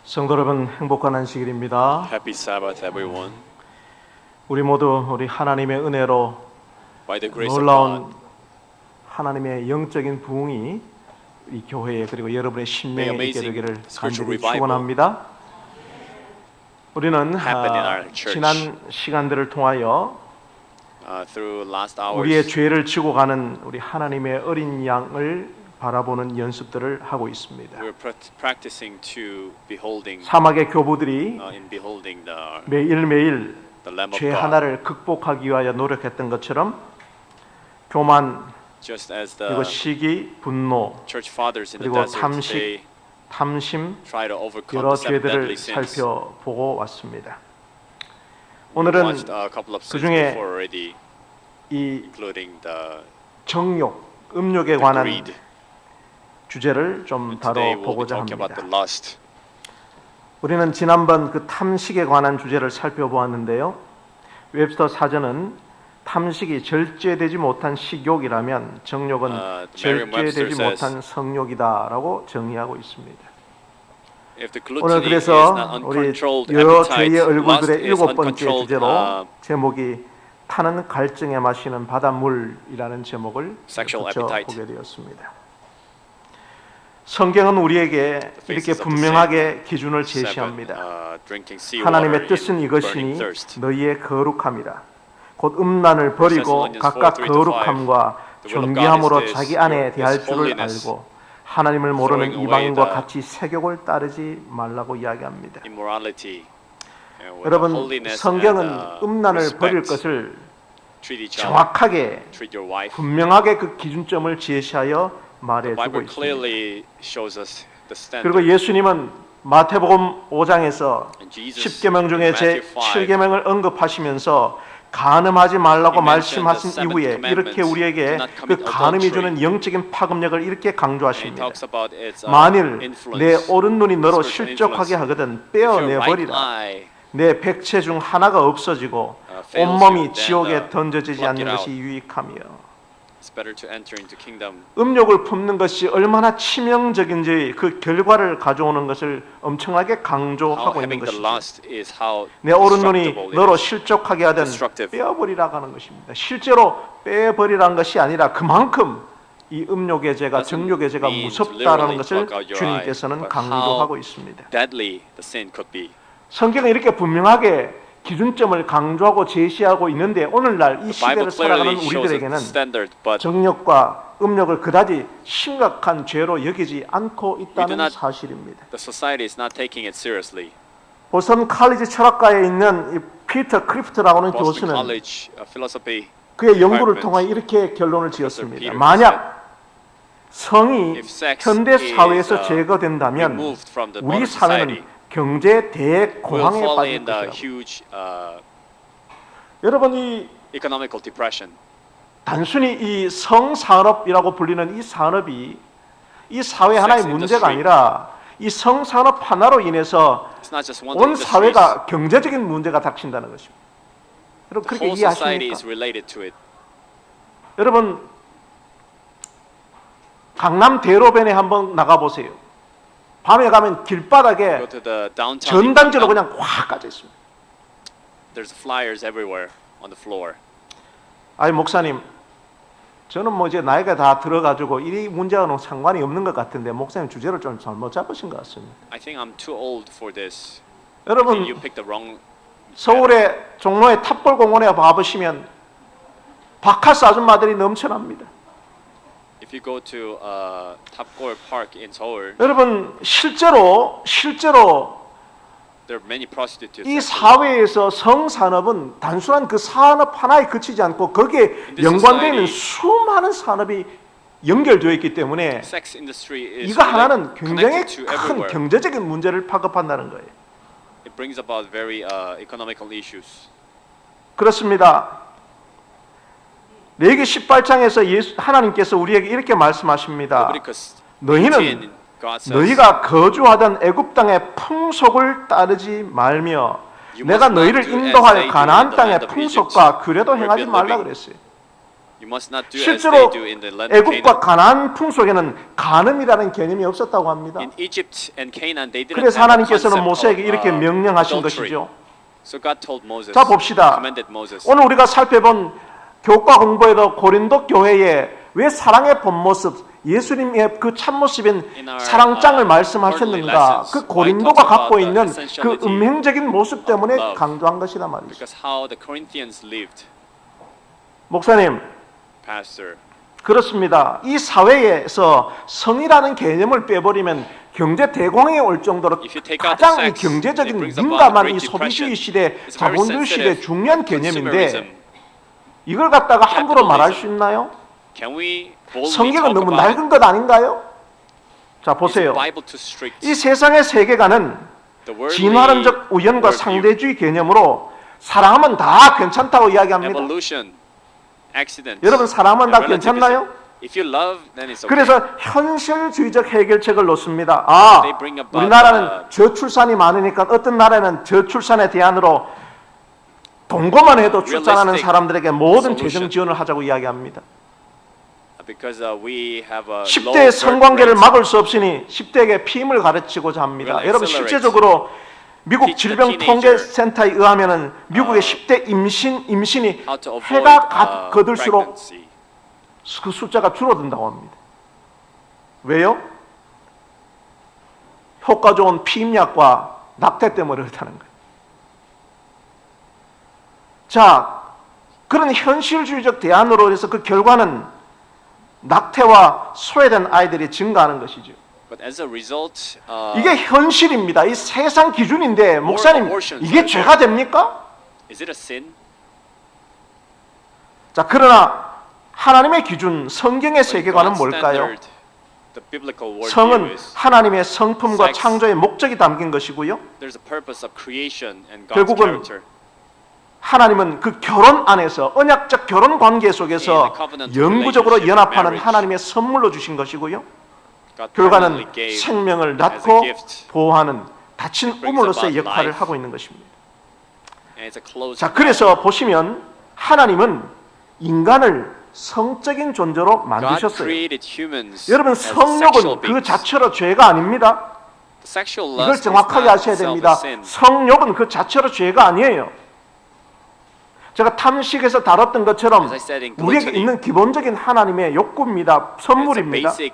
성도 여러분, 행복한 안식일입니다. Happy Sabbath, everyone. 우리 모두 우리 하나님의 은혜로 By the grace of 놀라운 God, 하나님의 영적인 부흥이 이 교회에 그리고 여러분의 심령에 May 있게 amazing 되기를 spiritual 간절히 revival 축원합니다. 우리는 happen in our church. 지난 시간들을 통하여 through last hours, 우리의 죄를 지고 가는 우리 하나님의 어린 양을 바라보는 연습들을 하고 있습니다. we're practicing to beholding, 사막의 교부들이 in beholding the 매일매일 Lamb of 죄 God. 하나를 극복하기 위하여 노력했던 것처럼 교만, Just as 그리고 the 시기, 분노, church fathers in the 그리고 desert, they 탐심, try to overcome 여러 the seven deadly 죄들을 sins. 살펴보고 왔습니다. We 오늘은 watched a couple of sins 그중에 before already, 이 including the 정욕, 음욕에 관한 greed. 주제를 좀 And today we'll be 다뤄보고자 talking about 합니다. the lust. 우리는 지난번 그 탐식에 관한 주제를 살펴보았는데요. 웹스터 사전은 탐식이 절제되지 못한 식욕이라면 정욕은 Merriam-Webster 절제되지 못한 성욕이다라고 정의하고 있습니다. If the 오늘 gluttony is 그래서 not 우리 uncontrolled 여러 appetite, 죄의 lust 얼굴들의 is 일곱 번째 uncontrolled 주제로 제목이 타는 갈증에 마시는 바닷물이라는 제목을 Sexual 붙여보게 appetite. 되었습니다. 성경은 우리에게 이렇게 분명하게 기준을 제시합니다. drinking seawater 하나님의 in 뜻은 burning 이것이니 thirst. 너희의 거룩함이라. 곧 음란을 버리고 Thessalonians 각각 4:3-5. 거룩함과 The will of God 존귀함으로 is 자기 안에 your- 대할 is 줄을 holiness, 알고 하나님을 모르는 throwing away 이방인과 the 같이 세욕을 따르지 말라고 이야기합니다. Immorality. And with 여러분, holiness 성경은 and, 음란을 버릴 respect, 것을 treat each other, 정확하게 treat your wife. 분명하게 그 기준점을 제시하여 The 말해주고 Bible 있습니다. clearly shows us the standard. 그리고 예수님은 마태복음 5장에서 And Jesus 10계명 중에 in 제 Matthew 5, 7계명을 언급하시면서 간음하지 말라고 He mentioned 말씀하신 the 이후에 seventh 이렇게 commandment, 우리에게 do not 그 commit 간음이 adultery. 주는 영적인 파급력을 이렇게 and he 강조하십니다. talks about its 만일 influence, 내 오른 눈이 너로 spiritual 실족하게 influence. 하거든 If your right 떼어내버리라. eye 내 백체 중 하나가 없어지고 fails 온몸이 you, then, 지옥에 던져지지 pluck 않는 it 것이 out. 유익하며 it's better to enter into kingdom. 음욕을 품는 것이 얼마나 치명적인지 그 결과를 가져오는 것을 엄청나게 How 강조하고 있는 having the 것이죠. lust is how 내 오른 눈이 destructible it 너로 is. 실족하게 하든 Destructive. 빼어버리라고 하는 것입니다. 실제로 빼버리라는 것이 아니라 그만큼 이 음욕의 죄가 Doesn't 정욕의 죄가 mean 무섭다라는 literally 것을 pluck out your 주님께서는 eye, but 강조하고 how 있습니다. deadly the sin could be. 성경은 이렇게 분명하게 기준점을 강조하고 제시하고 있는데 오늘날 이 The Bible 시대를 살아가는 clearly shows us the 우리들에게는 standard, but 정욕과 음욕을 그다지 심각한 죄로 여기지 않고 We do 있다는 not- 사실입니다. the society is not taking it seriously. 보스턴 칼리지 철학가에 있는 이 피터 크리프트라고 하는 Boston 교수는 College philosophy 그의 연구를 department, 통해 이렇게 결론을 Professor 지었습니다. Peter 만약 성이 If sex 현대 is, 사회에서 제거된다면 removed from the 우리 modern society, 사회는 경제 will 대공황에 fall 빠질 in the 것이라고. huge 여러분, 이 economical depression. 단순히 이 성산업이라고 불리는 이 산업이 이 사회 하나의 Sex 문제가 industry. 아니라 이 성산업 하나로 인해서 It's not just one 온 industry. 사회가 경제적인 문제가 닥친다는 것입니다. 여러분 The 그렇게 whole society 이해하십니까? is related to it. 여러분 강남 대로변에 한번 나가 보세요. 밤에 가면 길바닥에 Go to the downtown. 전단지로 Gangnam, 그냥 확 까져 있습니다. There's flyers everywhere on the floor. 아니 목사님, 저는 뭐 이제 나이가 다 들어가지고 이 문제와는 상관이 없는 것 같은데 목사님 주제를 좀 잘못 잡으신 것 같습니다. I think I'm too old for this. I think 여러분 you picked the wrong. 서울의 종로의 탑골공원에 가보시면 바카스 아줌마들이 넘쳐납니다. If you go to Tapgol Park in Seoul, 여러분 실제로 there are many prostitutes. 이 actually. 사회에서 성산업은 단순한 그 산업 하나에 그치지 않고 거기에 this 연관되어 있는 society, 수많은 산업이 연결되어 있기 때문에 Sex industry is 이거 하나는 굉장히 connected to 큰 everywhere. 경제적인 문제를 파급한다는 거예요. It brings about very economical issues. 그렇습니다. 레위기 18장에서 하나님께서 우리에게 이렇게 말씀하십니다. Leviticus 너희는 18, God says, 너희가 거주하던 애굽 땅의 풍속을 따르지 말며 You 내가 must not 너희를 do as 인도할 they do 가나안 in the 땅의 land of 풍속과 규례도 Egypt, where 행하지 they're 말라 living. 그랬어요. You must not do as 실제로 they do in the land of 애굽과 Canaan. 가나안 풍속에는 간음이라는 개념이 없었다고 합니다. In Egypt and Canaan, they didn't 그래서 have the 하나님께서는 concept 모세에게 of 이렇게 명령하신 adultery. 것이죠. So God told Moses, 자 봅시다. commanded Moses. 오늘 우리가 살펴본 교과 공부에도 고린도 교회에 왜 사랑의 본 모습, 예수님의 그 참모습인 In our, 사랑장을 quarterly 말씀하셨는가? lessons, 그 why 고린도가 talk about 갖고 the 있는 그 essentiality 음행적인 모습 때문에 of love? 강조한 것이란 말이죠. Because how the Corinthians lived, 목사님, Pastor. 그렇습니다. 이 사회에서 성이라는 개념을 빼버리면 경제 대공황에 올 정도로 If you take out 가장 the 이 sex, 경제적인 it brings about 민감한 이 great depression. 소비주의 시대, It's very 자본주의 시대 sensitive 중요한 consumerism. 개념인데 이걸 갖다가 함부로 말할 수 있나요? Can we boldly 성경은 talk 너무 about 낡은 것 아닌가요? 자 is the 보세요. Bible too strict? 이 세상의 세계관은 The worldly 진화론적 우연과 worldview, 상대주의 개념으로 사랑하면 다 괜찮다고 이야기합니다. evolution, accident. 여러분 사랑하면 다 relativism. 괜찮나요? If you love, then it's okay. 그래서 현실주의적 해결책을 놓습니다. 아, They bring about, 우리나라는 저출산이 많으니까 어떤 나라는 저출산의 대안으로 동거만 해도 출산하는 realistic 사람들에게 모든 solution. 재정 지원을 하자고 이야기합니다. Because we have a low 10대의 birth 성관계를 rate. 막을 수 없으니 10대에게 피임을 가르치고자 합니다. We'll 여러분 accelerate. 실제적으로 미국 Teach the 질병통계센터에 의하면은 미국의 10대 임신이 How to avoid 해가 거들수록 pregnancy. 그 숫자가 줄어든다고 합니다. 왜요? 효과 좋은 피임약과 낙태 때문에 그렇다는 거예요. 자, 그런 현실주의적 대안으로 해서 그 결과는 낙태와 소외된 아이들이 증가하는 것이죠. But as a result, 이게 현실입니다. 이 세상 기준인데 목사님 abortions 이게 are 죄가 됩니까? is it a sin? 자, 그러나 하나님의 기준, 성경의 But 세계관은 God's 뭘까요? standard, the biblical worldview 성은 is 하나님의 성품과 sex. 창조의 목적이 담긴 것이고요. there's a purpose of creation and God's 결국은 character. 하나님은 그 결혼 안에서 언약적 결혼 관계 속에서 In the covenant 영구적으로 relationship, 연합하는 marriage. 하나님의 선물로 주신 것이고요. God 결과는 permanently gave 생명을 as a 낳고 gift. 보호하는 다친 It brings 우물로서의 about 역할을 life. 하고 있는 것입니다. And it's a closed 자, 그래서 보시면 하나님은 인간을 성적인 존재로 God 만드셨어요. created humans 여러분 as sexual 성욕은 그 beings. 자체로 죄가 아닙니다. The sexual 이걸 lust is 정확하게 not 아셔야 itself 됩니다. a sin. 성욕은 그 자체로 죄가 아니에요. 제가 탐식에서 다뤘던 것처럼 As I said in 우리에게 gluttony, 있는 기본적인 하나님의 욕구입니다. It's a 선물입니다. basic,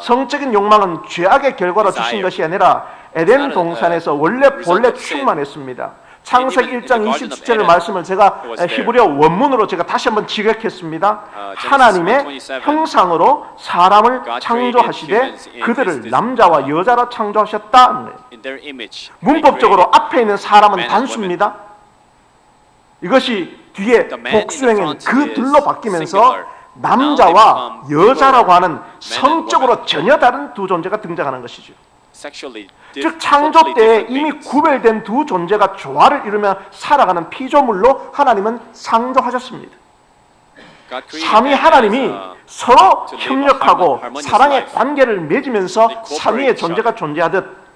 성적인 욕망은 죄악의 결과로 주신 desire. 것이 아니라 It's 에덴 not a 동산에서 원래 result 본래 of sin. 충만했습니다. 창세기 even in 1장 the Garden of 27절 Eden, 말씀을 제가 it was there. 히브리어 원문으로 제가 다시 한번 지적했습니다. Genesis 하나님의 1:27. 형상으로 사람을 God 창조하시되 created humans in 그들을 his 남자와 여자로 창조하셨다. in their image. 문법적으로 앞에 있는 사람은 man and 단수입니다. 이것이 뒤에 The man in 복수행은 the front 그들로 is 바뀌면서 singular. 남자와 Now they become 여자라고 하는 and 성적으로 woman. 전혀 다른 두 존재가 등장하는 것이죠. Sexually 즉 창조 totally 때에 different 이미 beings. 구별된 두 존재가 조화를 이루며 살아가는 피조물로 하나님은 창조하셨습니다. God created 삼위 man 하나님이 as, 서로 to live a 협력하고 harmonious 사랑의 life. 관계를 맺으면서 They 삼위의 cooperate 존재가 존재하듯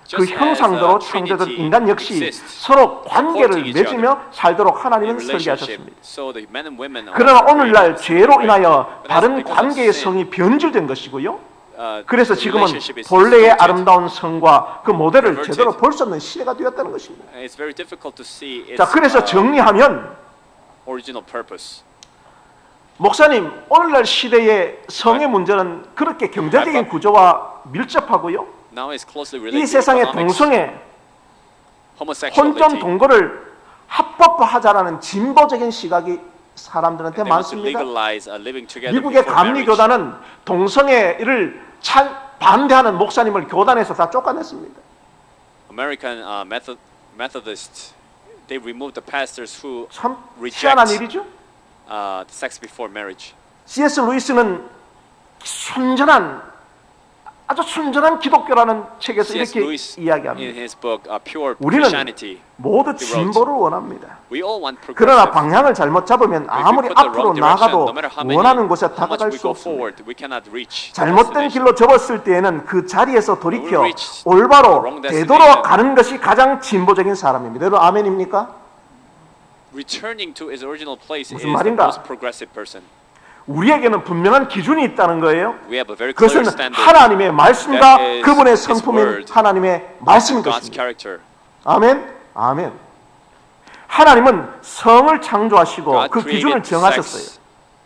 그 Just as 형상대로 a 창조된 Trinity 인간 역시 exists, 서로 관계를 supporting each 맺으며 살도록 in 하나님은 relationship. 설계하셨습니다. So the men and women are 그러나 created 오늘날 in the 죄로 same way. 인하여 But as 다른 because of 관계의 sin, 성이 변질된 것이고요. 그래서 the 지금은 relationship is 본래의 distorted. 아름다운 성과 그 모델을 Perverted. 제대로 볼 수 없는 시대가 되었다는 것입니다. It's very difficult to see its 자, 그래서 정리하면 original purpose. 목사님, 오늘날 시대의 성의 문제는 그렇게 경제적인 구조와 밀접하고요. Now it's closely 이 related to 세상의 economics, 동성애, homosexuality. 혼전 동거를 합법화하자라는 진보적인 시각이 사람들한테 They want to 많습니다. legalize living together 미국의 before 감리 marriage. 교단은 동성애를 반대하는 목사님을 교단에서 다 쫓아냈습니다. American Methodists, they removed the pastors who 참 reject 희한한 일이죠. sex before marriage. C.S. 루이스는 아주 순전한 기독교라는 책에서 C.S. 이렇게 Lewis in 이야기합니다. his book Pure 우리는 Christianity, 모두 he wrote, 진보를 원합니다. we all want 그러나 progressive. 방향을 잘못 잡으면 If we 아무리 put the 앞으로 wrong direction, 나가도 no matter how many, 원하는 곳에 how much 다가갈 we 수 go 없습니다. forward, we cannot reach the 잘못된 destination. 길로 접었을 때에는 그 자리에서 돌이켜 We will reach the 올바로 wrong 되돌아 destination. 가는 것이 가장 진보적인 사람입니다. 여러분 아멘입니까? Returning to his original place is 무슨 the 말인가? most progressive person. 우리에게는 분명한 기준이 있다는 거예요. We have a very clear 그것은 standard. 하나님의 말씀과 That is 그분의 His 성품인 word. 하나님의 말씀인 God's 것입니다. character. 아멘. 아멘. 하나님은 성을 창조하시고 God 그 기준을 created 정하셨어요. sex,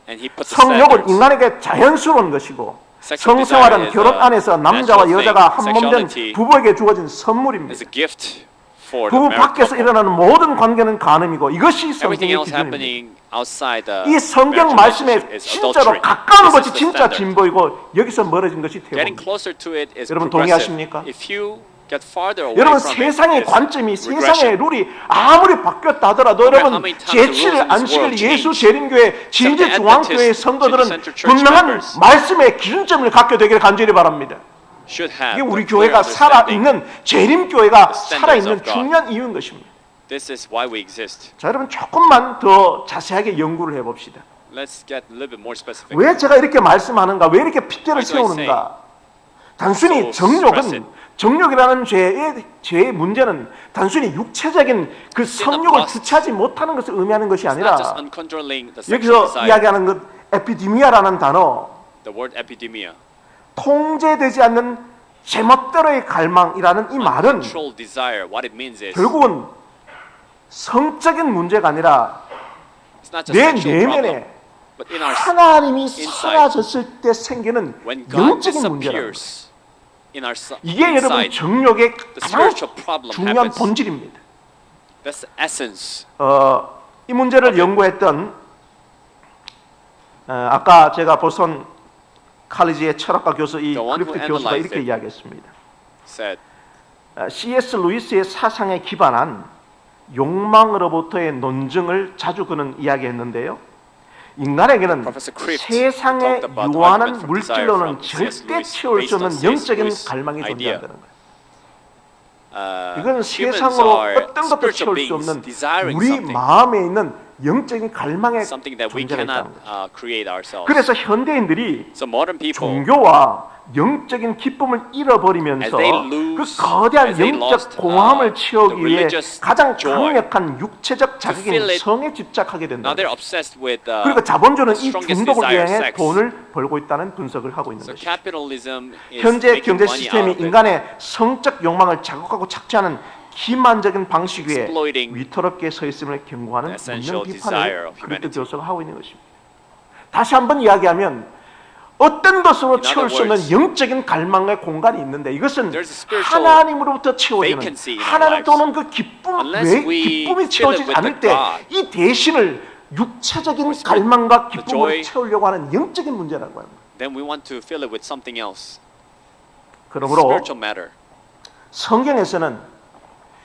and He put the 성욕은 standards. 인간에게 자연스러운 것이고 Sexual 성생활은 desire is 결혼 a 안에서 남자와 natural 여자가 thing. 한 몸 된 Sexuality 부부에게 주어진 is 선물입니다. a gift for the 부부 married 밖에서 couple. 일어나는 모든 관계는 간음이고 이것이 Everything 성경의 else 기준입니다. happening outside the 이 성경 marriage 말씀에 relationship is 진짜로 adultery. 가까운 This 것이 is the 진짜 standard. 진보이고 여기서 멀어진 것이 Getting 태보입니다. closer to it is 여러분 progressive. 동의하십니까? If you get farther away 여러분 from 세상의 it, 관점이 it's 세상의 regression. 룰이 아무리 바뀌었다 하더라도 No matter 여러분 how many times the 제7일 rules in this 안식일 world 예수 change, 재림교회 진지 Seventh-day 중앙교회 Adventist, 성도들은 Trinity Center Church 분명한 members 말씀의 기준점을 갖게 되기를 간절히 바랍니다. should have 이게 우리 a clear 교회가 understanding. 살아있는 재림교회가 The standards 살아있는 of God. 중요한 이유인 것입니다. This is why we exist. 자 여러분 조금만 더 자세하게 연구를 해봅시다. Let's get a little bit more specific. 왜 제가 이렇게 말씀하는가? 왜 이렇게 핏대를 Why do I 세우는가? 단순히 so expressive? 정욕이라는 죄의 문제는 단순히 육체적인 그 성욕을 lust. 주체하지 못하는 것을 의미하는 것이 It's not just 아니라 uncontrolling the sexual 여기서 desire. 이야기하는 것 에피디미아라는 단어 The word epidemia. 통제되지 않는 제멋대로의 갈망이라는 이 말은 Uncontrolled desire. What it means is 결국은 성적인 문제가 아니라 it's not just 내 sexual problem, 내면에 but in our 하나님이 사라졌을 때 생기는 when God 영적인 문제라는 거예요. disappears in our 이게 여러분 inside, 정욕의 the 가장 spiritual problem 중요한 happens. 본질입니다. That's the essence. 이 문제를 연구했던 아까 제가 보선 칼리지의 철학과 교수 이 The one who 크리프트 교수가 analyzed 이렇게 it. 이야기했습니다. Said C.S. 루이스의 사상에 기반한 욕망으로부터의 논증을 자주 그는 이야기했는데요. 인간에게는 Professor Crift 세상에 talked about 유한한 argument from desire 물질로는 from C.S. 절대 Lewis 채울 수 based on 없는 C.S. 영적인 Lewis 갈망이 idea. 존재한다는 거예요. 이건 humans 세상으로 are 어떤 것도 spiritual 채울 수 beings 없는 desiring 우리 something, 마음에 있는 영적인 갈망의 something that we 존재가 cannot 있다는 거예요. create ourselves. 그래서 현대인들이 So modern people, 종교와 영적인 기쁨을 잃어버리면서 As they 그 lose, 거대한 as they 영적 lost, 공허함을 채우기 the 위해 religious 가장 joy, 강력한 육체적 feel 자극인 it, 성에 집착하게 된다. now they're obsessed with 그리고 자본주의는 이 strongest 중독을 desire, 이용해 sex. 돈을 벌고 있다는 분석을 하고 있는 So 것이죠. capitalism is 현재 making 경제 money out 시스템이 of it. 인간의 성적 욕망을 자극하고 착취하는 기만적인 방식 위에 Exploiting 위태롭게 서 있음을 경고하는 the essential 문명 desire 비판을 of 크리프트 humanity. 교수가 하고 있는 것입니다. 다시 한번 이야기하면 어떤 것으로 In 채울 수 other 없는 words, 영적인 갈망의 공간이 있는데 이것은 there's a spiritual 하나님으로부터 채워지는 vacancy in our 하나님 lives. 또는 그 기쁨 Unless 외 we 기쁨이 fill 채워지지 it with 않을 the 때 God, 이 대신을 육체적인 or spirit, 갈망과 the 기쁨으로 joy, 채우려고 하는 영적인 문제라고 합니다. then we want to fill it with something else. 그러므로 Spiritual matter. 성경에서는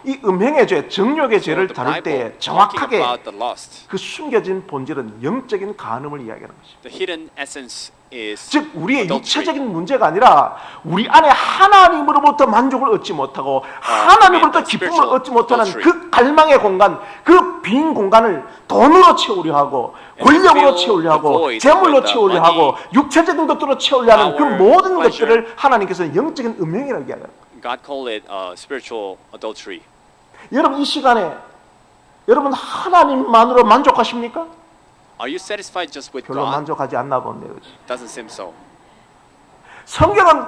이 음행의 죄, 정욕의 So 죄를 the 다룰 Bible, 때 talking 정확하게 about the lust, 그 숨겨진 본질은 영적인 간음을 이야기하는 것입니다. the hidden essence is 즉 우리의 adultery. 육체적인 문제가 아니라 우리 안에 하나님으로부터 만족을 얻지 못하고 하나님으로부터 I mean, 기쁨을 spiritual 얻지 못하는 adultery. 그 갈망의 공간, 그 빈 공간을 돈으로 채우려 하고 And 권력으로 fill 채우려 the 하고 void 재물로 with the 채우려 money, 하고 육체적인 것들로 채우려 하는 그 power, 모든 pleasure. 것들을 하나님께서는 영적인 음행이라고 이야기합니다. God called it spiritual adultery. 여러분 이 시간에 여러분 하나님만으로 만족하십니까? Are you satisfied just with 별로 God? 만족하지 않나 본데요. Doesn't seem so. 성경은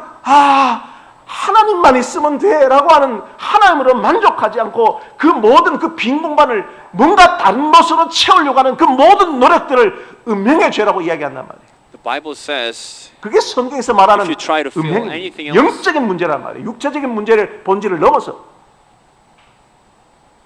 하나님만 있으면 돼라고 하는 하나님으로 만족하지 않고 그 모든 그 빈 공간을 뭔가 다른 것으로 채우려고 하는 그 모든 노력들을 음행의 죄라고 이야기한단 말이에요. The Bible says 그게 성경에서 말하는 If you try to feel 음행, anything else, 영적인 문제란 말이에요. 육체적인 문제를 본질을 넘어서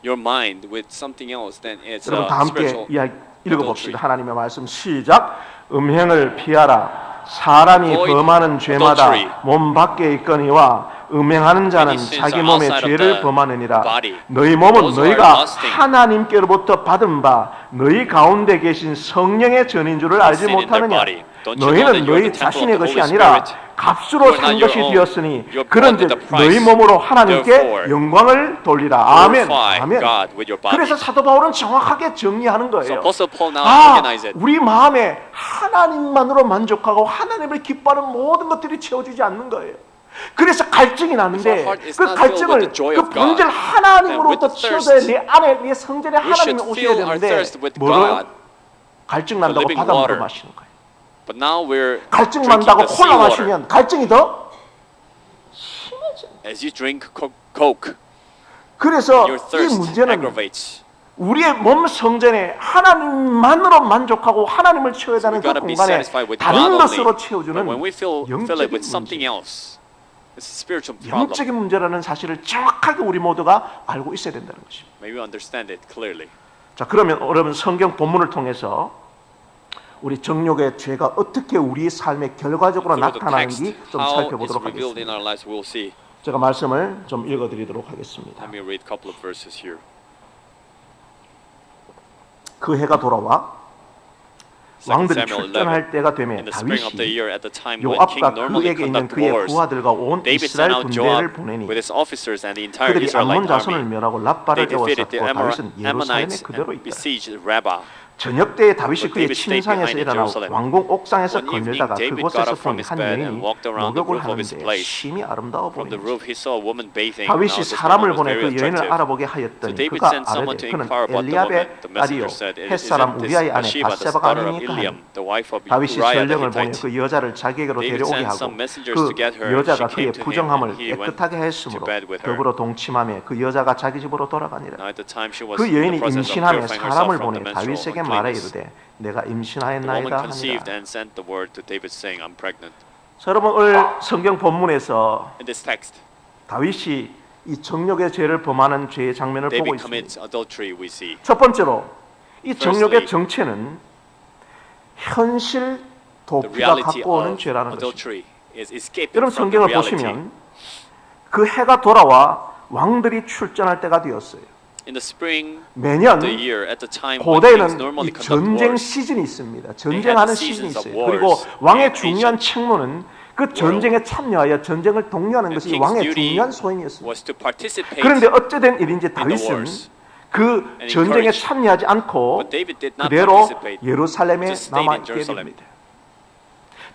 your mind with something else, then it's 여러분 다 함께 spiritual 이야기 읽어봅시다. adultery. 하나님의 말씀 시작. 음행을 피하라. 사람이 Avoid 범하는 죄마다 adultery. 몸 밖에 있거니와 음행하는 자는 Many sins 자기 are 몸에 outside of 죄를 the 범하느니라. body. 너희 몸은 Those who are 너희가 lusting. 하나님께로부터 받은 바 너희 가운데 계신 성령의 전인 줄을 알지 sin in their 못하느냐. body. Don't you know that 너희는 you are 너희 the temple 자신의 of the 것이 Holy 아니라 Spirit? 값으로 You are 산 not your 것이 own. 되었으니 You are bought 그런즉 with a price. 너희 몸으로 하나님께 Therefore, 영광을 돌리라. 아멘. glorify 아멘. God with your body. 그래서 사도 바울은 정확하게 정리하는 So 거예요. Apostle Paul now 아, organize it. 우리 마음에 하나님만으로 만족하고 하나님을 기뻐하는 모든 것들이 채워지지 않는 거예요. 그래서 갈증이 나는데 If our heart is 그 not filled 갈증을 with the joy 그 of God, 본질 하나님으로부터 then with the 채워져야 thirst, 내 안에 내 성전에 We 하나님이 should 오셔야 fill our 되는데 thirst with 뭐로요? God. 갈증 난다고 living 바닷물을 water. 마시는 거예요. But now we're 갈증 drinking 만다고 the 콜라 seawater. 마시면 갈증이 더 심해져. As you drink Coke, 그래서 your 이 thirst 문제는 aggravates. 우리의 몸 성전에 하나님만으로 만족하고 하나님을 채워야 We 되는 그 gotta be 공간에 satisfied with God 다른 only. 것으로 But 채워주는 when we fill it 영적인 with something 문제, else, it's a spiritual problem. 영적인 문제라는 사실을 정확하게 우리 모두가 알고 있어야 된다는 것입니다. May we understand it clearly. 자, 그러면 여러분 성경 본문을 통해서 우리 정욕의 죄가 어떻게 우리 삶의 결과적으로 Through the text, 나타나는지 좀 how it's 살펴보도록 revealed in 하겠습니다. our lives, we'll see. 제가 말씀을 좀 읽어드리도록 하겠습니다. Let me read a couple of verses here. 그 해가 돌아와 2 왕들이 Samuel 11. 출전할 때가 되매 In the spring of the 다윗이 year, at the time when King 요압과 normally 그에게 있는 conduct 그의 wars, 부하들과 온 David 이스라엘 sent out 군대를 Joab 보내니 with his officers and the entire 그들이 암몬 Israelite 자손을 army. 멸하고 They 랍바를 defeated 에워쌌고 the 다윗은 예루살렘에 Ammonites 그대로 and 있다. besieged Rabbah. 저녁 때에 다윗이 But 그의 David stayed 침상에서 behind in 일어나 Jerusalem. 왕궁 옥상에서 One evening, 걸려다가 David 그곳에서 got up from 본 his 한 bed 여인이 and walked around the 목욕을 roof of his 하는데 place. 심히 아름다워 From the 보이니 roof, he saw a woman bathing. Now 다윗이 this 사람을 woman was 보내 very 그 여인을 attractive. 알아보게 So 하였더니 David 그가 sent someone 아뢰되 to 그는 inquire about the 엘리압의 woman. The messenger 딸이요 said, 햇사람 "Isn't this 우리아의 아내 Bathsheba, the 밧세바가 daughter of 아니니까 Eliam, the wife of 다윗이 Uriah the 전령을 보내 Hittite?" 그 여자를 자기에게로 David 데려오게 sent 하고 some messengers 그 to get her. 여자가 She 그의 came to him, 부정함을 and he went 깨끗하게 했으므로 to bed with her. 더불어 동침함에 그 여자가 자기 집으로 돌아가니라. Now at the time she was 그 in 여인이 the process of 임신함에 purifying herself 사람을 from 보내 the menstrual 다윗에게 말하 uncleanness. 이르되 내가 The woman 임신하였나이다 conceived 하니라. and sent the word to David saying, "I'm pregnant." 자, 여러분 오늘 성경 본문에서 In this text, 다윗이 이 정욕의 죄를 범하는 죄의 장면을 보고 David 있습니다. commits adultery. We see. 첫 번째로 이 정욕의 Firstly, 정체는 현실 The 도피가 reality 갖고 오는 of 죄라는 것입니다. adultery is escaping 여러분 from the 성경을 reality. 보시면 그 해가 돌아와 왕들이 출전할 때가 되었어요. In the spring, 매년 the year, at the time when kings 고대에는 normally 이 conduct 전쟁 wars, 시즌이 있습니다. They 전쟁하는 had 시즌이 seasons of 있어요. wars 그리고 왕의 in 중요한 ancient 책무는 그 전쟁에 참여하여 전쟁을 독려하는 the 것이 king's 왕의 duty 중요한 소임이었습니다. was to participate. 그런데 어찌된 일인지 다윗은 wars 그 and 전쟁에 encourage. 참여하지 않고 But David did not 그대로 participate. 예루살렘에 Just stayed in 남아있게 Jerusalem. 됩니다.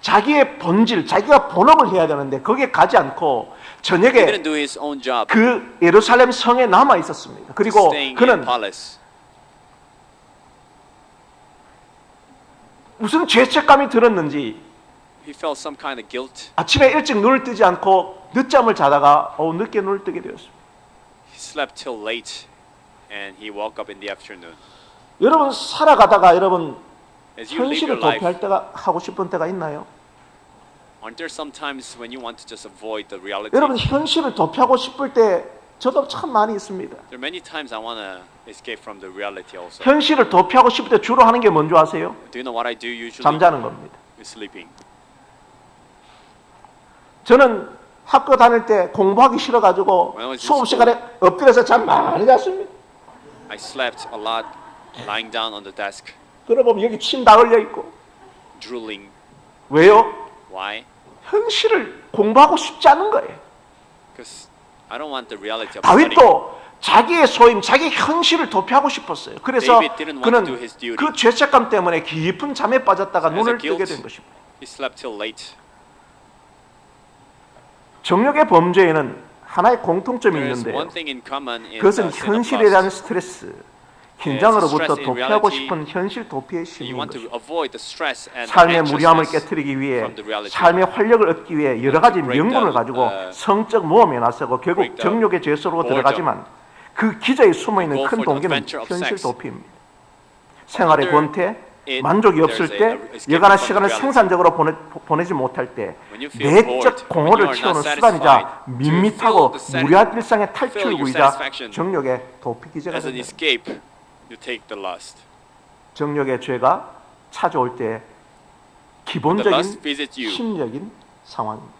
자기의 본질, 자기가 본업을 해야 되는데 거기에 가지 않고 He 저녁에 didn't do his own job. 그 예루살렘 성에 남아 있었습니다. 그리고 Staying in 그는 palace. 무슨 죄책감이 들었는지 He felt some kind of guilt. 아침에 일찍 눈을 뜨지 않고 늦잠을 자다가 늦게 눈을 뜨게 되었습니다. He slept till late, and he woke up in the afternoon. 여러분 살아가다가 여러분 As you live 현실을 your life, 도피할 때가 하고 싶은 때가 있나요? aren't there some times when you want to just avoid the reality? 여러분 현실을 도피하고 싶을 때 저도 참 많이 있습니다. There are many times I want to escape from the reality also. 현실을 도피하고 싶을 때 주로 하는 게 뭔지 아세요? Do you know what I do usually? 잠자는 겁니다. Sleeping. 저는 학교 다닐 때 공부하기 싫어가지고 When I was in 수업 school. 시간에 엎드려서 잠 많이 잤습니다. I slept a lot, lying down on the desk, 그러고 보면 여기 침 다 흘려 있고. drooling. 왜요? Why? 현실을 공부하고 싶지 않은 거예요. Because I don't want the reality of studying. 다윗도 자기의 소임, 자기 현실을 도피하고 싶었어요. 그래서 David didn't want 그는 to do his duty. 그 죄책감 때문에 깊은 잠에 빠졌다가 As a 눈을 guilt, 뜨게 된 것입니다. He slept till late. 정욕의 범죄에는 하나의 공통점이 There is 있는데요. one thing in common in 그것은 the sin of 현실에 대한 lust. 스트레스, 긴장으로부터 stress in 도피하고 reality. 싶은 현실 도피의 You 심인 want to 것입니다. avoid the stress and the 삶의 무리함을 anxiousness. 깨뜨리기 위해 from the reality. 삶의 활력을 얻기 위해 여러 가지 To break 명분을 the, 가지고 성적 모험에 나서고 결국 break the 정욕의 죄수로 boredom. 들어가지만 그 기저에 숨어있는 Go 큰 for the 동기는 adventure of 현실 sex. 도피입니다. 생활의 Under 권태, it, 만족이 없을 there's 때 a escape 여가나 from 시간을 reality. 생산적으로 보내지 못할 때 When you feel bored, 내적 when 공허를 you are 채우는 not 수단이자 satisfied, to 밋밋하고 fill the 무리한 일상의 fill your 탈출구이자 satisfaction 정욕의 도피 기제가 As an 됩니다. escape, you take the lust. 정욕의 죄가 찾아올 때 The 기본적인 lust visits you. 심적인 상황입니다.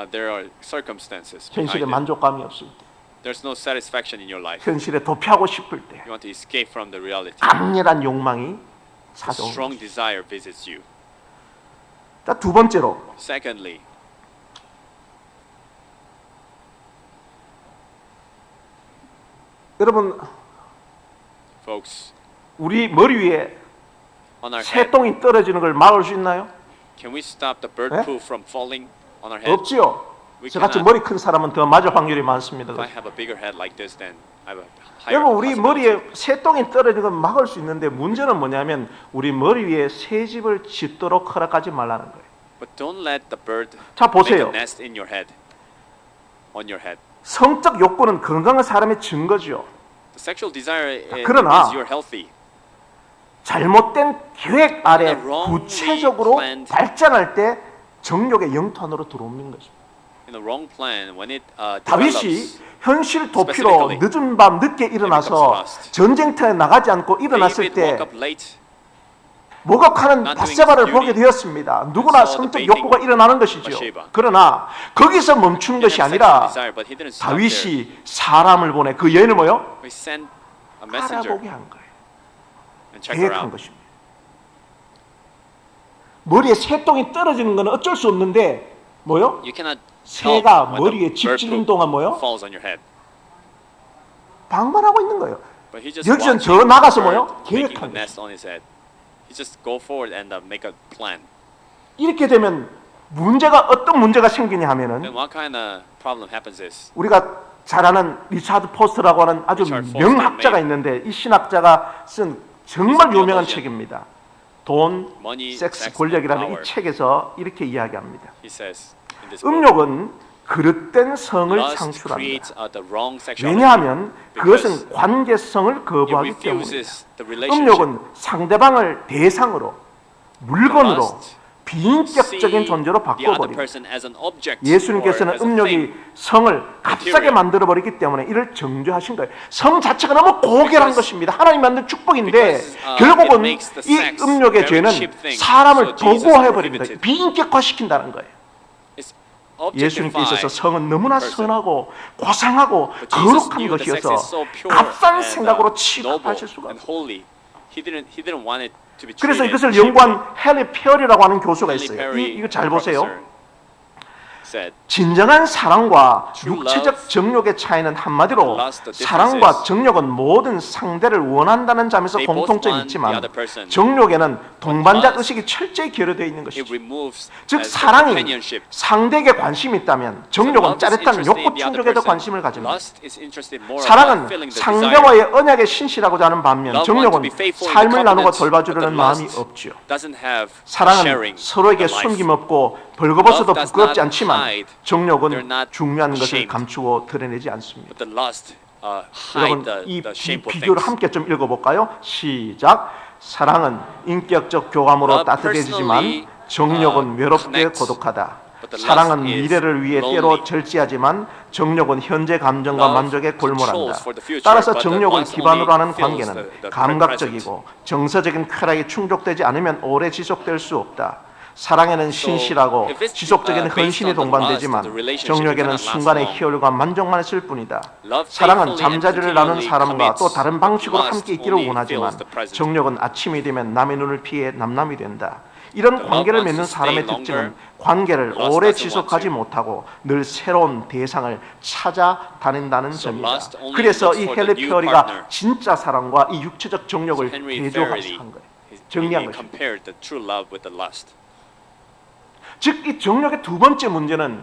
There are circumstances 현실에 behind it. 만족감이 없을 때, There's no satisfaction in your life. 현실에 도피하고 싶을 때 You want to escape from the reality. 강렬한 욕망이 A 찾아옵니다. strong desire visits you. 자, 두 번째로 Secondly, 여러분 folks, 우리 머리 위에 on our head, 새똥이 떨어지는 걸 막을 수 있나요? can we stop the bird Eh? poo from falling on our head? 없지요. We 저같이 cannot, 머리 큰 사람은 더 맞을 확률이 많습니다. if I have a bigger head like this, then I have a higher 여러분 우리 possibility. 머리에 새똥이 떨어지는 건 막을 수 있는데 문제는 뭐냐면 우리 머리 위에 새집을 짓도록 허락하지 말라는 거예요. But don't let the bird 자, make a 보세요. nest in your head, on your head. 성적 욕구는 건강한 사람의 증거죠. The sexual desire 그러나 means you're healthy. 잘못된 계획 아래 And a wrongly 구체적으로 planned- 발전할 때 정욕의 영토 안으로 들어오는 것입니다. In the wrong plan, when it 다윗이 develops, 현실 도피로 specifically, 늦은 밤 늦게 일어나서 becomes lost. 전쟁터에 나가지 않고 일어났을 David woke 때 up late. 목욕하는 not doing 바세바를 his 보게 duty. 되었습니다. 누구나 saw the 성적 bathing 욕구가 일어나는 것이죠. Bathsheba. 그러나 거기서 멈추는 He 것이 didn't have sexual 아니라 desire, but he didn't stop there. 다윗이 사람을 보내 그 여인을 뭐요? He sent a messenger 알아보게 한 거예요. and check her 계획한 out. 것입니다. 머리에 새똥이 떨어지는 것은 어쩔 수 없는데 뭐요? You cannot 새가 help when 머리에 the 집 bird 찔린 poop 동안 뭐요? falls on your head. 방관하고 있는 거예요. But he just 여기선 watching 더 나가서 the bird 뭐요? making a 계획한 nest on his head. He just go forward and make a plan. 이렇게 되면 문제가 어떤 문제가 생기냐 하면은 Then what kind of problem happens is 우리가 잘 아는 리차드 포스트라고 하는 아주 리차드 포스터 명학자가 있는데 이 신학자가 쓴 정말 He's a 유명한 theologian. 책입니다. 돈, Money, 섹스, Sex, 권력이라는 and 이 Power. 책에서 이렇게 이야기합니다. he says in this book, 음욕은 그릇된 성을 lust 창출한다. creates the wrong sexuality. 왜냐하면 Because 그것은 관계성을 it 거부하기 때문이다. refuses the relationship. 음욕은 상대방을 대상으로, 물건으로, Lust 비인격적인 see 존재로 the other 바꿔버린다. person as an object 예수님께서는 or as a 음욕이 thing. 성을 값싸게 만들어버리기 때문에 이를 정죄하신 거예요. 성 자체가 너무 고결한 Because- 것입니다. 하나님 만든 축복인데 because, 결국은 it makes the 이 sex 음욕의 very 죄는 cheap thing. 사람을 So Jesus 도구화해버립니다. prohibited. 비인격화시킨다는 거예요. It's 예수님께 있어서 objectified 성은 너무나 person. 선하고 고상하고 But Jesus 거룩한 knew the sex 것이어서 is so pure 값싼 and, 생각으로 noble 취급하실 수가 and 없어요. holy. He didn't want it to be 그래서 treated 이것을 cheaply. 연구한 헨리 페어리라고 하는 교수가 Halle 있어요. Perry, 이거 잘 보세요. professor, said, 진정한 사랑과 True 육체적 love, 정욕의 차이는 한마디로 lust, the difference 사랑과 is 정욕은 모든 상대를 원한다는 점에서 they both 공통점이 want 있지만 the other person. 정욕에는 동반자 lust, 의식이 철저히 결여되어 있는 it 것이죠. removes 즉 as the 사랑이 companionship. 상대에게 관심이 있다면 So 정욕은 love is 짜릿한 interested in 욕구 the other 충족에도 person. 관심을 가집니다. Lust is interested more about 사랑은 filling the desire. 상대와의 언약에 신실하고자 하는 반면 Love 정욕은 want to be faithful in the 삶을 나누고 covenant, 돌봐주려는 but the 마음이 lust 없지요. doesn't have 사랑은 sharing 서로에게 the life. 숨김없고 벌거벗어도 Love does 부끄럽지 not 않지만 hide. They're 정욕은 not 중요한 것을 ashamed. 감추고 드러내지 않습니다. But the lust 여러분 hide 이 the shameful 비교를 things. 함께 좀 읽어볼까요? 시작. 사랑은 인격적 교감으로 Love 따뜻해지지만 personally, 정욕은 외롭게 connects, 고독하다. but the 사랑은 lust is 미래를 위해 때로 lonely. 절제하지만 정욕은 현재 감정과 Love 만족에 골몰한다. controls for the future, 따라서 but the 정욕을 lust 기반으로 only 하는 feels 관계는 the 감각적이고 정서적인 쾌락이 충족되지 않으면 오래 지속될 수 없다. 사랑에는 신실하고 if it's, 지속적인 based 헌신이 on the 동반되지만 lust, the relationship 정욕에는 cannot last 순간의 long. 희열과 만족만 있을 뿐이다. Love 사랑은 faithfully and 잠자리를 나눈 continually 사람과 또 commits, 다른 but 방식으로 lust 함께 있기를 only 원하지만 feels the present. 정욕은 아침이 되면 남의 눈을 피해 남남이 된다. 이런 The 관계를 love wants 맺는 to 사람의 stay 특징은 longer. 관계를 Lust 오래 doesn't 지속하지 want to. 못하고 늘 새로운 대상을 찾아다닌다는 So 점이다. lust only 그래서 looks 이 for the 헨리 new 페어리가 partner. 진짜 사랑과 이 육체적 정욕을 Henry 대조한 Faraday 거예요. he 정리한 것입니다. compared the true love with the lust. 즉 이 정욕의 두 번째 문제는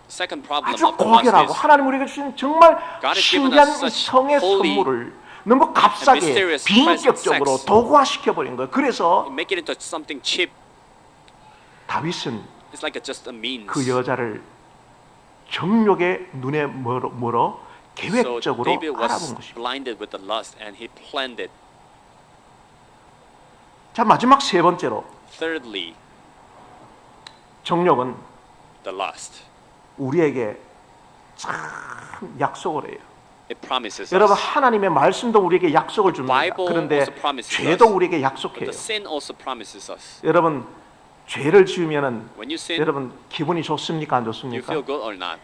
Second problem 아주 of the lust 고결하고 is 하나님 우리에게 주신 정말 God has given 신기한 us 이 such 성의 holy 선물을 너무 값싸게 mysterious 비인격적으로 sex. 도구화시켜버린 거예요. 그래서 make it into something cheap. 다윗은 It's like just a means. 그 여자를 정욕의 눈에 멀어 So 계획적으로 David was 알아본 것입니다. blinded with the lust and he planned it. 자 마지막 세 번째로 Thirdly, 정욕은 the lust. 우리에게 참 약속을 해요. It promises 여러분 us. 하나님의 말씀도 우리에게 약속을 줍니다. Bible 그런데 also promises 죄도 us. 우리에게 But 약속해요. the sin also promises us. 여러분 죄를 지으면은 When you sin, 여러분 기분이 좋습니까 안 you 좋습니까? feel good or not?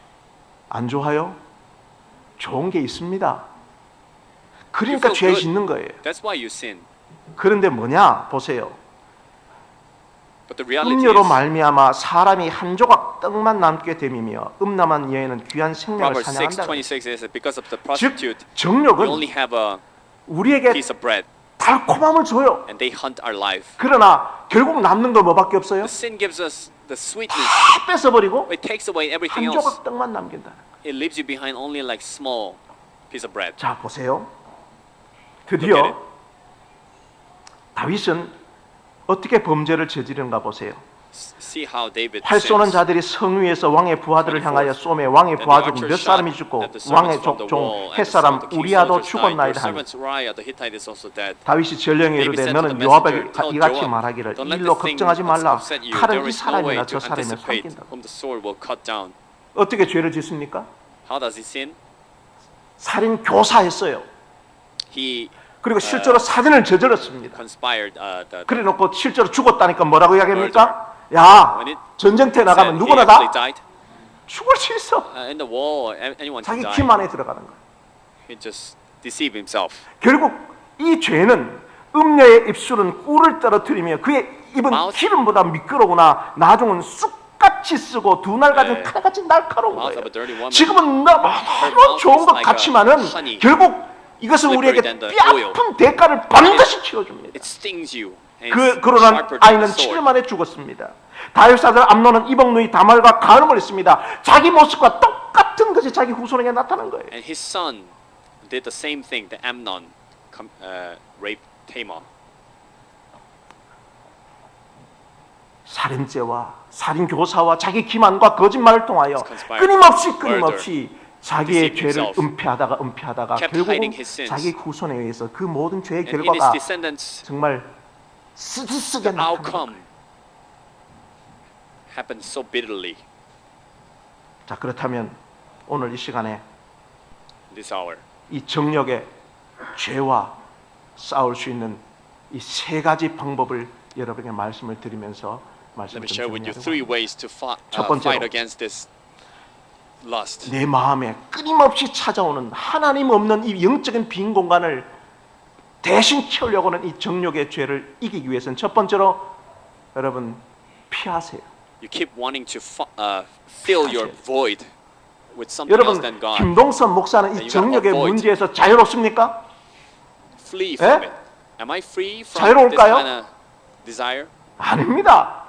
안 좋아요? 좋은 게 있습니다. You 그러니까 feel 죄 good. 짓는 거예요. That's why you sin. 그런데 뭐냐? 보세요. But the reality 음료로 is, 말미암아 사람이 한 조각 떡만 남게 됨이며 음란한 여인은 귀한 생명을 Proverbs 사냥한다. 6:26 is because of the 즉 prostitute, you 정욕은 only have a 우리에게 piece of bread. 달콤함을 줘요. and they hunt our life. 그러나 결국 남는 거 뭐밖에 없어요? The sin gives us the sweetness. 다 뺏어버리고 It takes away everything 한 else. 조각 떡만 남긴다. It leaves you behind only like small piece of bread. 자, 보세요. Look at 드디어 it. 다윗은 어떻게 범죄를 저지르는가 보세요. See how David 활 쏘는 sins. 자들이 성 위에서 왕의 부하들을 향하여 쏘매 왕의 부하족은 몇 사람이 죽고 왕의 족종 햇사람 우리아도 죽었나이다 하니 다윗이 전령에 이르되 너는 요압에게 이같이 말하기를 일로 걱정하지 말라 칼은 이 사람이나 저 사람을 삼킨다. 어떻게 죄를 짓습니까? How does he sin? 살인 교사했어요. He 그리고 실제로 살인을 저질렀습니다. conspired 그래 놓고 실제로 죽었다니까 뭐라고 이야기합니까? 야, When it 전쟁터에 나가면 said he 누구나 actually 다 died. 죽을 수 있어. In the war, anyone can 자기 die. 기만 안에 들어가는 거예요. He just deceive himself. 결국 이 죄는 음녀의 입술은 꿀을 떨어뜨리며 그의 입은 Mouth. 기름보다 미끄러우나 나중은 쑥같이 쓰고 두 날 가진 네. 칼같이 날카로운 Mouth 거예요. of a dirty woman. 지금은 너무 mouth 좋은 is 것 like 같지만은 a honey. 결국 이것은 Slippery 우리에게 than the 뼈아픈 대가를 반드시 치워줍니다. It stings you. And it's 그러나 sharper than 아이는 a sword. 7일 만에 죽었습니다. 다윗 아들 암논은 이복누이 다말과 간음을 했습니다. 자기 모습과 똑같은 것이 자기 후손에게 나타난 거예요. And his son did the same thing that Amnon raped Tamar. 살인죄와 살인 교사와 자기 기만과 거짓말을 통하여 conspired 끊임없이 자기의 deceived 죄를 himself. 은폐하다가 Kept 결국은 hiding his sins. 자기 후손에 의해서 그 모든 죄의 And in his 결과가 descendants, 정말 쓰디쓰게 나타납니다. outcome happened so bitterly 자, 그렇다면 오늘 이 시간에 this hour. 이 정력의 죄와 싸울 수 있는 이 세 가지 방법을 여러분에게 말씀을 드리면서 Let 말씀을 me 좀 share with you 정리하려고 three 합니다. ways to 첫 번째로. fight against this lust. 내 마음에 끊임없이 찾아오는 하나님 없는 이 영적인 빈 공간을 대신 채우려고 하는 이 정욕의 죄를 이기기 위해서는 첫 번째로 여러분 피하세요. You keep wanting to fill your void with something 여러분 else than God. 김동선 목사는 이 You gotta 정욕의 avoid. 문제에서 자유롭습니까? Flee from 예? it. Am I free from this 자유로울까요? kind of desire? 아닙니다.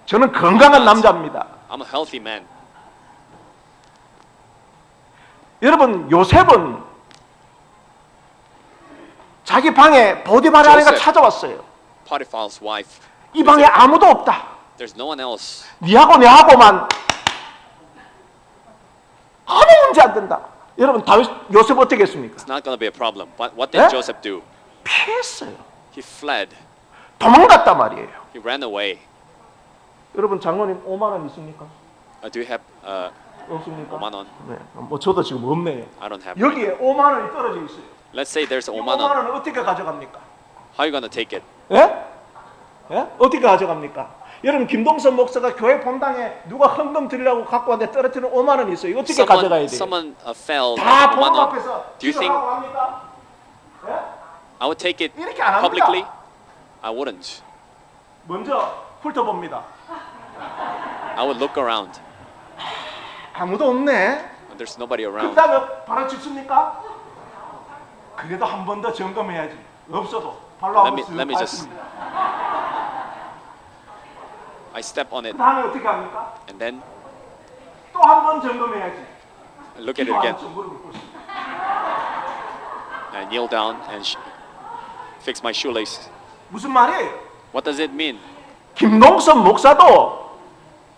저는 건강한 남자입니다. I'm a healthy man. 여러분 요셉은 자기 방에 보디바라 아내가 조셉. 찾아왔어요. Potiphar's wife. 이 방에 아무도 없다. There's no one else. 니하고 내하고만 아무 문제 안 된다. 여러분 다윗 요셉 어떻게 했습니까? It's not going to be a problem. But what did 예? Joseph do? 피했어요. He fled. 도망갔단 말이에요. He ran away. 여러분 장로님 5만 원 있습니까? Do you have 없습니까? 5만 원? 네, 뭐 저도 지금 없네요. I don't have. 여기에 5만 원이 떨어져 있어요. Let's say there's 이 5만 5만 원. 원을 어떻게 가져갑니까? How are you going to take it? 예? 예? 어떻게 가져갑니까? 여러분 김동선 목사가 교회 본당에 누가 헌금 드리려고 갖고 왔는데 떨어뜨리는 5만 원이 있어요. 이거 어떻게 가져가야 돼요? Someone fell. 다 5만 본당 원. 앞에서 Do you think 기도하고 합니까? 예? I would take it 이렇게 안 합니다. publicly? I wouldn't. 먼저 훑어봅니다. I would look around. 아무도 없네. There's nobody 그 around. 다음에 발을 짚습니까? 그래도 한 번 더 점검해야지. 없어도 발로 Let 한번 me- let me 쓱 just- 밟습니다. I step on 그 it 다음에 어떻게 합니까? and then 또 한 번 점검해야지. I look at it 기도 안 again. 좀 무릎을 꿇습니다. I kneel down and fix my shoelace. 무슨 말이에요? What does it mean? 김동선 목사도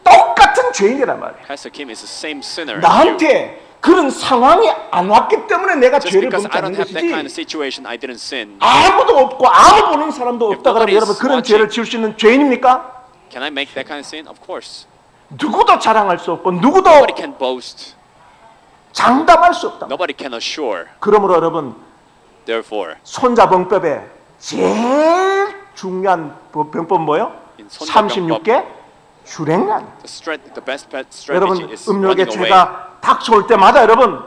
똑같은 죄인이란 말이에요. Pastor Kim is the same sinner as you. 나한테 그런 상황이 안 왔기 때문에 내가 Just 죄를 because 범치 I 않는 don't have that kind of 것이지 situation, I didn't sin. 아무도 없고 아무 보는 사람도 If 없다 그러면 nobody is 여러분 그런 watching. 죄를 지을 수 있는 죄인입니까? Can I make that kind of sin? Of course. 누구도 자랑할 수 없고 누구도 Nobody can boast. 장담할 수 없다. Nobody can assure. 그러므로 여러분 Therefore, 손자병법에 제일 중요한 병법 뭐예요? In 손자병법. 36개 주랭란. the best strategy 여러분 is 음욕의 running away. 죄가 닥쳐올 때마다 여러분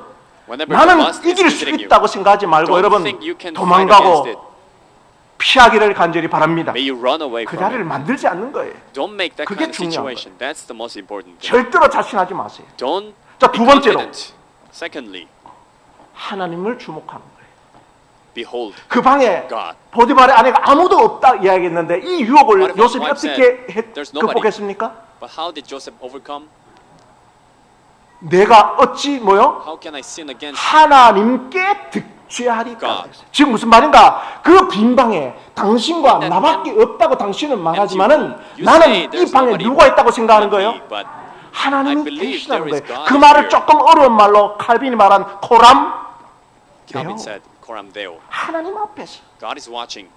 Whenever the 나는 lust is 이길 수 visiting you, 있다고 생각하지 말고 don't 여러분 think you can fight against 도망가고 it. 피하기를 간절히 바랍니다. May you run away 그 from 자리를 it. 만들지 않는 거예요. Don't make that 그게 kind of 중요한 situation. That's the most important thing. 절대로 자신하지 마세요. Don't 자, be 두 번째로. confident. Secondly, 하나님을 주목하는 거예요. behold, 그 방에 God. 보디발의 아내가 아무도 없다 이야기했는데 이 유혹을 What if 요셉이 his wife 어떻게 said, "There's nobody." 극복했습니까? But how did Joseph overcome? 내가 어찌 뭐요? How can I sin against 하나님께 득죄하리까? God. 지금 무슨 말인가? 그 빈 방에 당신과 That 나밖에 없다고 당신은 말하지만은 you 나는 say 이 there's 방에 nobody 누가 있다고 생각하는 but 거예요? me, but 하나님이 I believe 계시다는 there is 거예요. God 그 is 말을 here. 조금 어려운 말로 칼빈이 말한 코람 Calvin Deo. said, Coram Deo. 하나님 앞에서. God is watching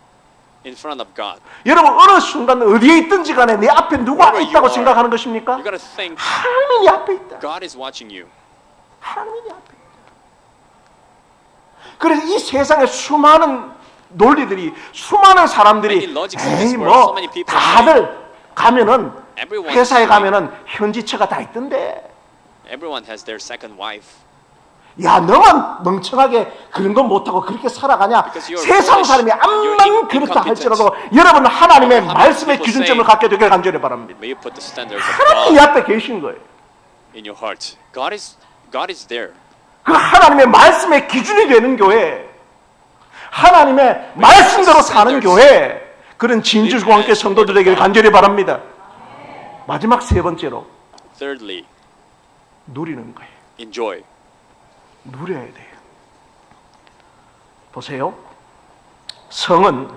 in front of God. 여러분 어느 순간 어디에 있든지 간에 내 앞에 누가 Wherever you 있다고 are, 생각하는 것입니까? You gotta think 하나님이 내 앞에 있다. God is watching you. 하나님이 내 앞에 있다. 그래서 이 세상에 수많은 논리들이 수많은 사람들이 Many logics in this 에이 world, so 뭐 many people 다들 가면은 Everyone 회사에 is 가면은 현지처가 다 있던데 Everyone has their second wife. 야 너만 멍청하게 그런 건 못하고 그렇게 살아가냐. Because you're 세상 foolish 사람이 and you're 암만 그렇다 incompetent. 할지라도 여러분은 하나님의 How many 말씀의 people 기준점을 say- 갖게 되길 간절히 바랍니다. May you put the standards of 하나님이 God 앞에 계신 거예요. in your heart. God is there. 그 하나님의 말씀의 기준이 되는 교회, 하나님의 말씀대로 사는 교회, 그런 진주공학교 성도들 되길 간절히 바랍니다. 마지막 세 번째로 Thirdly, 누리는 거예요. enjoy. 누려야 돼요. 보세요. 성은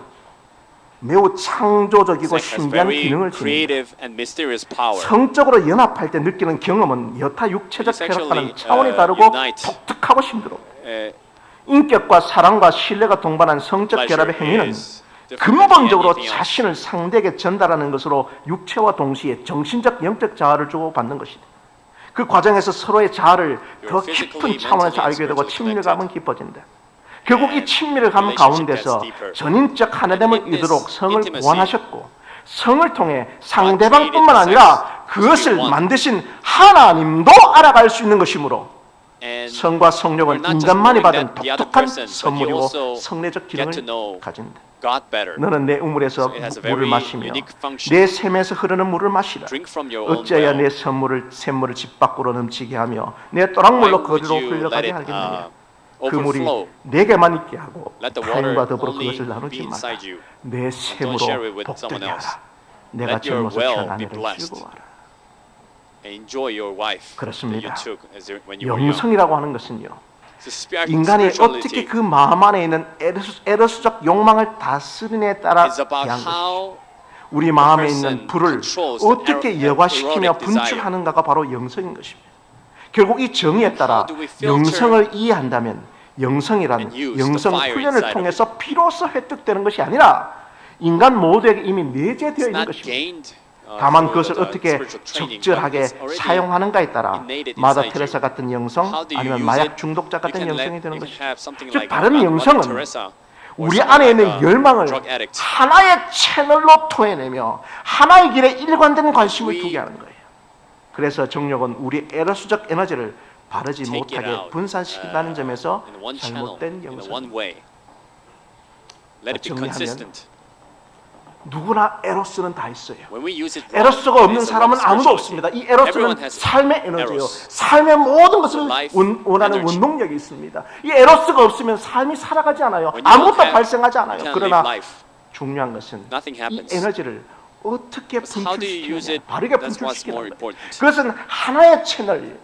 매우 창조적이고 Sex has 신비한 very 기능을 지닙니다. creative and mysterious power. 성적으로 연합할 때 느끼는 경험은 여타 육체적 Sexually, 쾌락과는 차원이 다르고 unite. 독특하고 힘들어. Uh, 인격과 사랑과 신뢰가 동반한 성적 pleasure 결합의 행위는 is different than 근본적으로 anything else. 자신을 상대에게 전달하는 것으로 육체와 동시에 정신적 영적 자아를 주고받는 것이다. 그 과정에서 서로의 자아를 더 깊은 차원에서 알게 되고 친밀감은 깊어진다. 결국 이 친밀감 가운데서 전인적 하나됨을 이루도록 성을 구원하셨고 성을 통해 상대방뿐만 아니라 그것을 만드신 하나님도 알아갈 수 있는 것이므로 And 성과 성령은 we're not just 인간만이 knowing 받은 that the other 독특한 person, but you 선물이고 also 성례적 get to 기능을 know 가진다. God better. 너는 내 우물에서 It has a 물을 very 마시며 unique function. 내 샘에서 흐르는 물을 마시라. Drink from your own 어찌하여 well. 내 샘물을 집 밖으로 넘치게 하며 내 Why 또랑물로 would 거리로 you let 흘러가게 it 하겠느냐. 그 물이 overflow? 내게만 있게 하고 Let the water 타인과 더불어 only 그것을 be 나누지 마라. inside you. 내 Don't share it 샘으로 with someone 복되게 else. 하라. 내가 Let your 젊어서 well 편 be 아내를 blessed. 즐거워하라. And enjoy your wife that 그렇습니다. you took when you were young. 영성이라고 하는 것은요. So 인간이 어떻게 spirituality 그 마음 안에 있는 에러스적 욕망을 다스리냐에 따라 is about 대한 것이죠. how 우리 마음에 person 있는 불을 controls the 어떻게 erotic 여과시키며 desire. 분출하는가가 바로 영성인 것입니다. 결국 이 정의에 따라 How do we filter 영성을 이해한다면 영성이란 and use 영성 the fire 훈련을 inside 통해서 비로소 획득되는 것이 아니라 인간 모두에게 이미 내재되어 it's 있는 not 것입니다. gained 다만 through 그것을 the 어떻게 spiritual training, but 적절하게 it's already 사용하는가에 따라 innate 마더 inside 테레사 you. 같은 영성 How do you 아니면 use 마약 it? 중독자 같은 영성이 되는 you can 것이죠. have something 즉 like 다른 Mother 영성은 Teresa or 우리 someone 안에 like 있는 a 열망을 drug addict. 하나의 채널로 토해내며 하나의 길에 일관된 관심을 두게 하는 거예요. 그래서 정욕은 우리 에러스적 에너지를 바르지 Take it 못하게 out, 분산시킨다는 점에서 in one channel, 잘못된 in 영성. one way. Let it be 정리하면 consistent. 누구나 에로스는 다 있어요. When we use it wrong, 에로스가 it 없는 is a 사람은 wrong 아무도 spirituality. 없습니다. 이 에로스는 Everyone has 삶의 에너지예요. eros. 삶의 모든 것을 Life 원하는 energy. 원동력이 있습니다. 이 에로스가 없으면 삶이 살아가지 않아요. When you 아무것도 don't have- 발생하지 you 않아요. can't 그러나 live life. 중요한 것은 Nothing 이 happens. 에너지를 어떻게 But how do you use 분출시키느냐, it? 바르게 That's what's more 분출시키는 거예요. important. 그것은 하나의 채널이에요.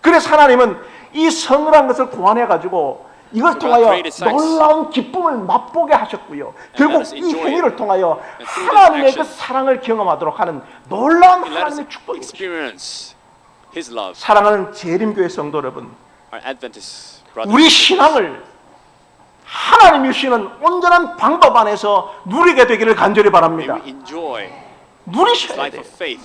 그래서 하나님은 이 성이라는 것을 구원해가지고 이걸 So God 통하여 created sex. 놀라운 기쁨을 맛보게 하셨고요. 결국 let us 이 enjoy 행위를 통하여 And through this 하나님의 그 action, 사랑을 경험하도록 하는 놀라운 He let us 하나님의 축복입니다. experience His love. 사랑하는 재림교회 성도 여러분, Our Adventist brothers. 우리 and sisters. 신앙을 하나님이 주시는 온전한 방법 안에서 누리게 되기를 간절히 May 바랍니다. we enjoy 누리셔야 life 돼요. of faith.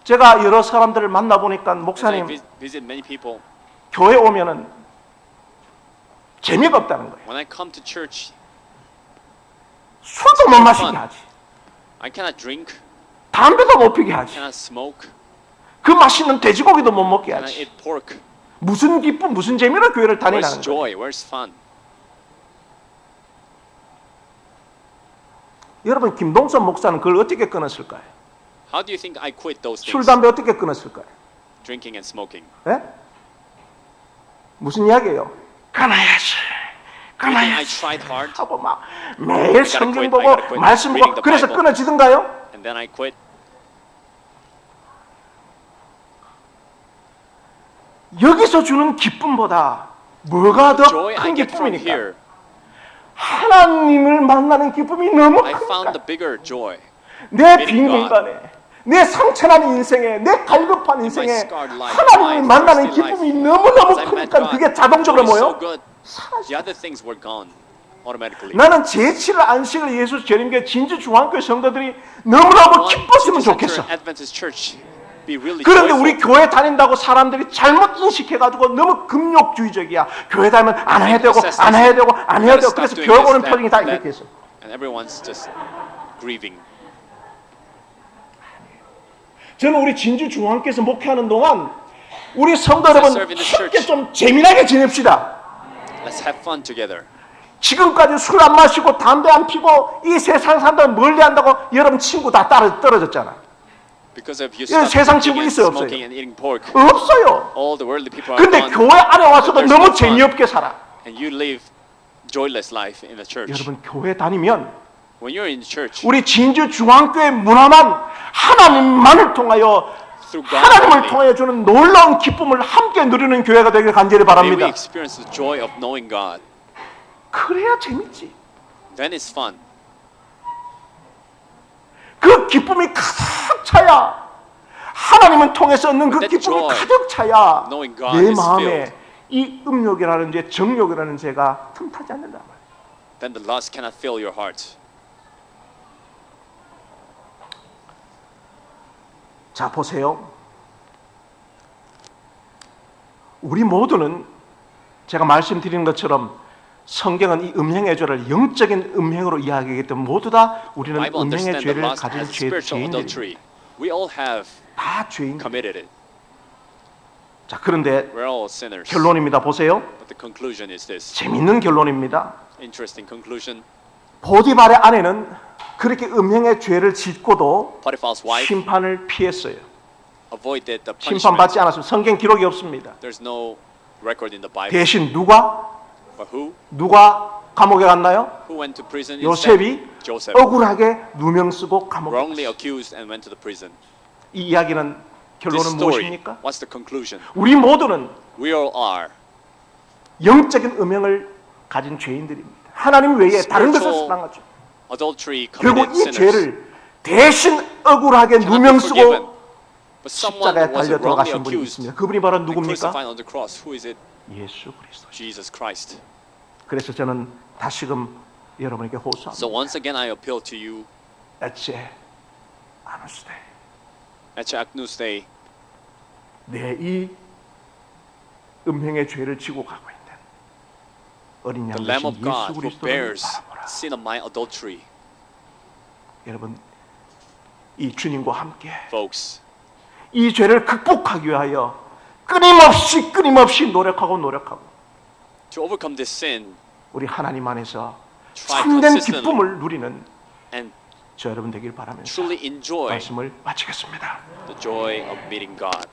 제가 여러 사람들을 만나보니까 As I 목사님 visit many people, 교회 오면은 재미가 없다는 거예요. when I come to church, 술도 못 마시게 하지. I cannot drink, 담배도 못 피게 하지. cannot smoke, 그 맛있는 돼지고기도 못 먹게 cannot 하지. eat pork. 무슨 기쁨, 무슨 재미로 교회를 Where's 다니라는 거예요. joy? Where's fun? 여러분 김동선 목사는 그걸 어떻게 끊었을까요? How do you think I quit those 술, things? 담배 어떻게 끊었을까요? Drinking and smoking. 예? 무슨 이야기예요? 끊어야지. You think I 끊어야지 tried hard 하고 막 매일 성경 quit, I 보고 gotta quit, 말씀 reading 보고 the 그래서 Bible. 끊어지던가요? and then I quit? 여기서 주는 기쁨보다 뭐가 더 Joy I 큰 get from 기쁨입니까? here, 하나님을 만나는 기쁨이 너무 I found 크니까 the bigger joy. 내 meeting 빈 God. 공간에 내 상처난 인생에 내 갈급한 인생에 scarred life, 하나님을 my 만나는 thirsty 기쁨이 life. 너무너무 As I met 크니까 God, 그게 자동적으로 joy is so 뭐요? good. 사라져. The other things were gone automatically. 나는 제7일 안식을 예수 재림교회 진주 중앙교회 성도들이 너무너무 Want 기뻤으면 Jesus 좋겠어. Center Adventist Church be really 그런데 joyful. 우리 교회 다닌다고 사람들이 잘못 인식해가지고 너무 금욕주의적이야. 교회 다니면 안 해야 되고 안 해야 되고 안 해야 되고 그래서 교회 오는 표정이 다 이렇게 했어. And everyone's just grieving. 저는 우리 진주 중앙교회에서 목회하는 동안 우리 성도 여러분 serve in the 함께 church. 좀 재미나게 지냅시다. Let's have fun together. 지금까지 술 안 마시고 담배 안 피고 이 세상 사람들 멀리 한다고 여러분 친구 다 떨어졌잖아. Because of you 예, stop 세상 drinking 친구 and 있어요, 없어요? smoking and eating pork. 없어요. All the worldly people are 근데 gone. 교회 안에 와서도 There's 너무 no fun. 재미없게 살아. And you live joyless life in the church. 여러분 교회 다니면 When you're in church, 우리 진주 중앙교회 문화만 하나님만을 통하여 through God 하나님을 only, 통하여 주는 놀라운 기쁨을 함께 누리는 교회가 되길 간절히 may we 바랍니다. experience the joy of knowing God. 그래야 재밌지. Then it's fun. 그 기쁨이 가득 차야 하나님을 통해서 얻는 그 That 기쁨이 joy, 가득 차야 knowing God 내 is 마음에 filled. 이 음욕이라는 죄, 정욕이라는 죄가 틈타지 않는다 말이야. Then the lust cannot fill your heart. 자 보세요. 우리 모두는 제가 말씀드린 것처럼 성경은 이 음행의 죄를 영적인 음행으로 이야기하기 때문에 모두 다 우리는 Bible 음행의 understand the 죄를 lust 가진 as spiritual 죄인들입니다. adultery. We all have 다 죄인. committed it. 자 그런데 We're all sinners. 결론입니다. 보세요. But the conclusion is this. 재밌는 결론입니다. Interesting conclusion. 보디발의 아내는 그렇게 음행의 죄를 짓고도 Potiphar's wife 심판을 피했어요. avoided the 심판받지 punishment. 않았습니다. 성경 기록이 없습니다. There's no record in the Bible. 대신 누가 But 감옥에 갔나요? who went to prison instead? 요셉이 Joseph. 억울하게 누명 쓰고 감옥에 Wrongly 갔어요. accused and went to the prison. 이 이야기는 This 결론은 story, 무엇입니까? what's the conclusion? 우리 모두는 We all are 영적인 음행을 가진 죄인들입니다. 하나님 외에 다른 것을 Spiritual 사랑하죠. adultery 결국 committed 이 sinners. 죄를 대신 억울하게 Cannot 누명 be forgiven. 쓰고 But someone 십자가에 was 달려 wrongly 돌아가신 분이 accused 있습니다. 그분이 바로 and 누굽니까? crucified on the cross. Who is it? 예수 그리스도. Jesus Christ. 그래서 저는 다시금 여러분에게 호소합니다. So once again I appeal to you, 에체 아누스데 Ecce Agnus Dei, 내 이 음행의 죄를 지고 가고 있는 어린 양 the Lamb 대신 of God 예수 who 그리스도를 bears 바라보라. sin of my adultery. 여러분 이 주님과 함께 Folks, 이 죄를 극복하기 위하여 끊임없이 노력하고 to overcome this sin 우리 하나님 안에서 Try 참된 consistently. 기쁨을 누리는 and 저 여러분 되길 바라면서 truly enjoy 말씀을 마치겠습니다. the joy of meeting God.